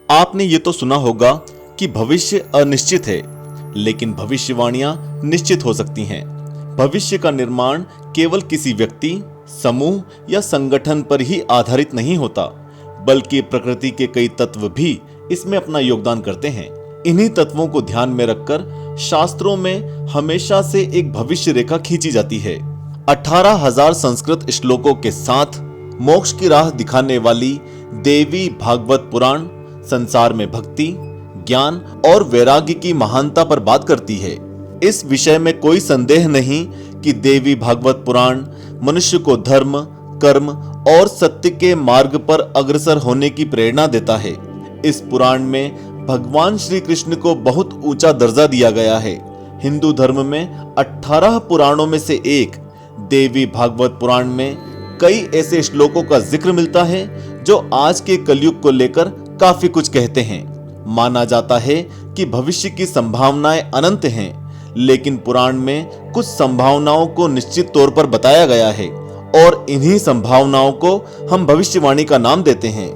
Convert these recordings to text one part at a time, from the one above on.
आपने ये तो सुना होगा कि भविष्य अनिश्चित है, लेकिन भविष्यवाणियां निश्चित हो सकती हैं। भविष्य का निर्माण केवल किसी व्यक्ति, समूह या संगठन पर ही आधारित नहीं होता, बल्कि प्रकृति के कई तत्व भी इसमें अपना योगदान करते हैं। इन्हीं तत्वों को ध्यान में रखकर शास्त्रों में हमेशा से एक भविष्य रेखा खींची जाती है। 18,000 संस्कृत श्लोकों के साथ मोक्ष की राह दिखाने वाली देवी भागवत पुराण संसार में भक्ति, ज्ञान और वैराग्य की महानता पर बात करती है। इस विषय में कोई संदेह नहीं कि देवी भागवत पुराण मनुष्य को धर्म, कर्म और सत्य के मार्ग पर अग्रसर होने की प्रेरणा देता है। इस पुराण में भगवान श्री कृष्ण को बहुत ऊंचा दर्जा दिया गया है। हिंदू धर्म में 18 पुराणों में से एक देवी भागवत पुराण में कई ऐसे श्लोकों का जिक्र मिलता है जो आज के कलयुग को लेकर काफी कुछ कहते हैं। माना जाता है कि भविष्य की संभावनाएं अनंत हैं, लेकिन पुराण में कुछ संभावनाओं को निश्चित तौर पर बताया गया है और इन्हीं संभावनाओं को हम भविष्यवाणी का नाम देते हैं।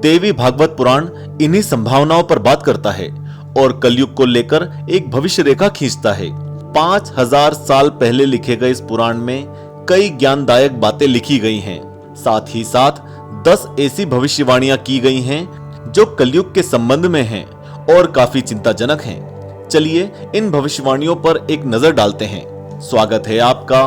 देवी भागवत पुराण इन्हीं संभावनाओं पर बात करता है और कलयुग को लेकर एक भविष्य रेखा खींचता है। 5,000 साल पहले लिखे गए इस पुराण में कई ज्ञानदायक बातें लिखी गई हैं। साथ ही साथ 10 ऐसी भविष्यवाणियां की गई हैं जो कलयुग के संबंध में हैं और काफी चिंताजनक हैं। चलिए इन भविष्यवाणियों पर एक नजर डालते हैं। स्वागत है आपका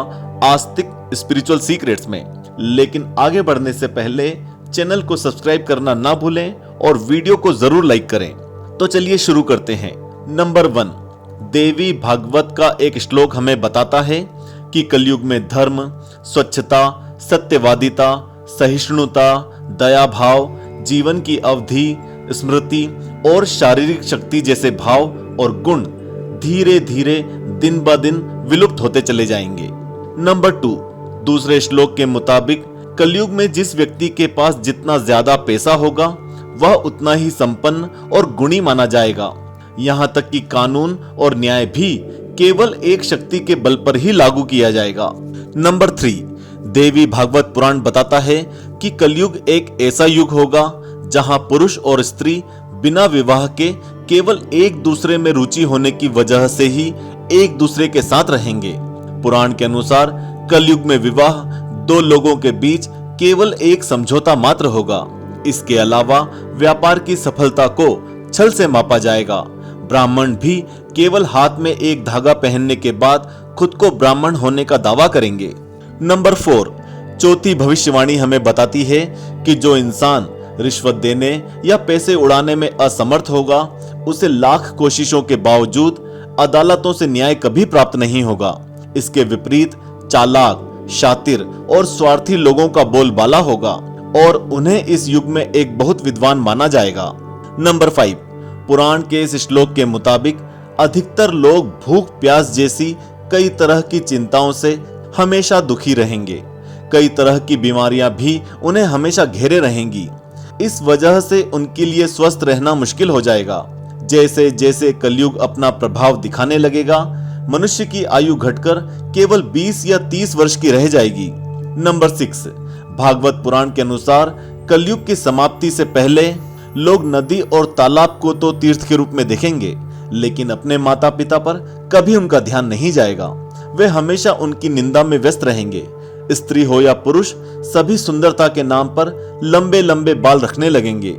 आस्तिक स्पिरिचुअल सीक्रेट्स में। लेकिन आगे बढ़ने से पहले चैनल को सब्सक्राइब करना ना भूलें और वीडियो को जरूर लाइक करें। तो चलिए शुरू करते हैं। नंबर 1, देवी भागवत का एक श्लोक हमें बताता है कि कलयुग में धर्म, स्वच्छता, सत्यवादिता, सहिष्णुता, दया भाव, जीवन की अवधि, स्मृति और शारीरिक शक्ति जैसे भाव और गुण धीरे धीरे दिन ब दिन विलुप्त होते चले जाएंगे। नंबर 2, दूसरे श्लोक के मुताबिक कलयुग में जिस व्यक्ति के पास जितना ज्यादा पैसा होगा वह उतना ही संपन्न और गुणी माना जाएगा। यहाँ तक कि कानून और न्याय भी केवल एक शक्ति के बल पर ही लागू किया जाएगा। नंबर 3, देवी भागवत पुराण बताता है कि कलयुग एक ऐसा युग होगा जहां पुरुष और स्त्री बिना विवाह के केवल एक दूसरे में रुचि होने की वजह से ही एक दूसरे के साथ रहेंगे। पुराण के अनुसार कलयुग में विवाह 2 लोगों के बीच केवल एक समझौता मात्र होगा। इसके अलावा व्यापार की सफलता को छल से मापा जाएगा। ब्राह्मण भी केवल हाथ में एक धागा पहनने के बाद खुद को ब्राह्मण होने का दावा करेंगे। नंबर 4, चौथी भविष्यवाणी हमें बताती है कि जो इंसान रिश्वत देने या पैसे उड़ाने में असमर्थ होगा उसे लाख कोशिशों के बावजूद अदालतों से न्याय कभी प्राप्त नहीं होगा। इसके विपरीत चालाक, शातिर और स्वार्थी लोगों का बोलबाला होगा और उन्हें इस युग में एक बहुत विद्वान माना जाएगा। नंबर 5, पुराण के इस श्लोक के मुताबिक अधिकतर लोग भूख प्यास जैसी कई तरह की चिंताओं से हमेशा दुखी रहेंगे। कई तरह की बीमारियां भी उन्हें हमेशा घेरे रहेंगी। इस वजह से उनके लिए स्वस्थ रहना मुश्किल हो जाएगा। जैसे जैसे कलयुग अपना प्रभाव दिखाने लगेगा, मनुष्य की आयु घटकर केवल 20 या 30 वर्ष की रह जाएगी। नंबर 6, भागवत पुराण के अनुसार कलयुग की समाप्ति से पहले लोग नदी और तालाब को तो तीर्थ के रूप में देखेंगे, लेकिन अपने माता पिता पर कभी उनका ध्यान नहीं जाएगा। वे हमेशा उनकी निंदा में व्यस्त रहेंगे। स्त्री हो या पुरुष, सभी सुंदरता के नाम पर लंबे लंबे बाल रखने लगेंगे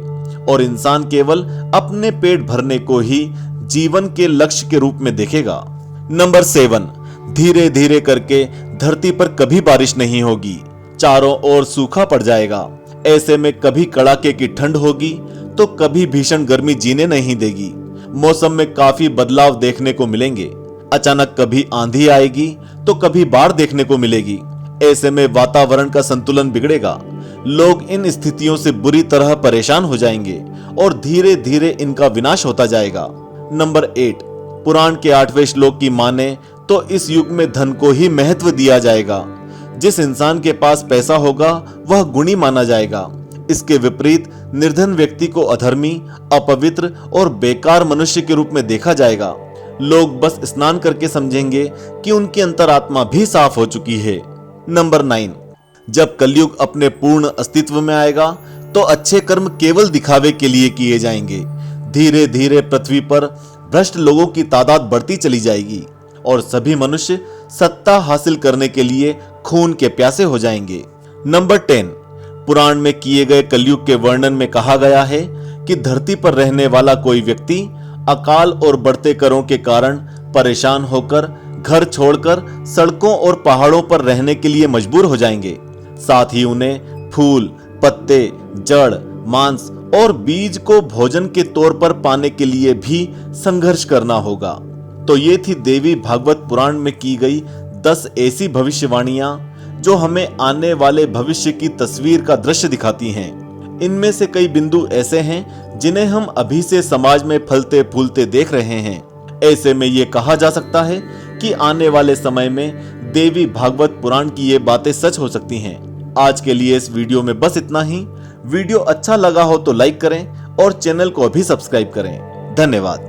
और इंसान केवल अपने पेट भरने को ही जीवन के लक्ष्य के रूप में देखेगा। नंबर 7, धीरे धीरे करके धरती पर कभी बारिश नहीं होगी, चारों ओर सूखा पड़ जाएगा। ऐसे में कभी कड़ाके की ठंड होगी तो कभी भीषण गर्मी जीने नहीं देगी। मौसम में काफी बदलाव देखने को मिलेंगे। अचानक कभी आंधी आएगी तो कभी बाढ़ देखने को मिलेगी। ऐसे में वातावरण का संतुलन बिगड़ेगा। लोग इन स्थितियों से बुरी तरह परेशान हो जाएंगे और धीरे धीरे इनका विनाश होता जाएगा। नंबर 8, पुराण के 8वें श्लोक की माने तो इस युग में धन को ही महत्व दिया जाएगा। जिस इंसान के पास पैसा होगा वह गुणी माना जाएगा। इसके विपरीत निर्धन व्यक्ति को अधर्मी, अपवित्र और बेकार मनुष्य के रूप में देखा जाएगा। लोग बस स्नान करके समझेंगे कि उनकी अंतरात्मा भी साफ हो चुकी है। नंबर 9, जब कलयुग अपने पूर्ण अस्तित्व में आएगा तो अच्छे कर्म केवल दिखावे के लिए किए जाएंगे। धीरे धीरे पृथ्वी पर भ्रष्ट लोगों की तादाद बढ़ती चली जाएगी और सभी मनुष्य सत्ता हासिल करने के लिए खून के प्यासे हो जाएंगे। नंबर 10, पुराण में किए गए कलयुग के वर्णन में कहा गया है कि धरती पर रहने वाला कोई व्यक्ति अकाल और बढ़ते करों के कारण परेशान होकर घर छोड़कर सड़कों और पहाड़ों पर रहने के लिए मजबूर हो जाएंगे। साथ ही उन्हें फूल, पत्ते, जड़, मांस और बीज को भोजन के तौर पर पाने के लिए भी संघर्ष करना होगा। तो ये थी देवी भागवत पुराण में की गई 10 ऐसी भविष्यवाणियां जो हमें आने वाले भविष्य की तस्वीर का दृश्य दिखाती हैं। इनमें से कई बिंदु ऐसे हैं जिन्हें हम अभी से समाज में फलते फूलते देख रहे हैं। ऐसे में ये कहा जा सकता है कि आने वाले समय में देवी भागवत पुराण की ये बातें सच हो सकती हैं। आज के लिए इस वीडियो में बस इतना ही। वीडियो अच्छा लगा हो तो लाइक करें और चैनल को अभी सब्सक्राइब करें। धन्यवाद।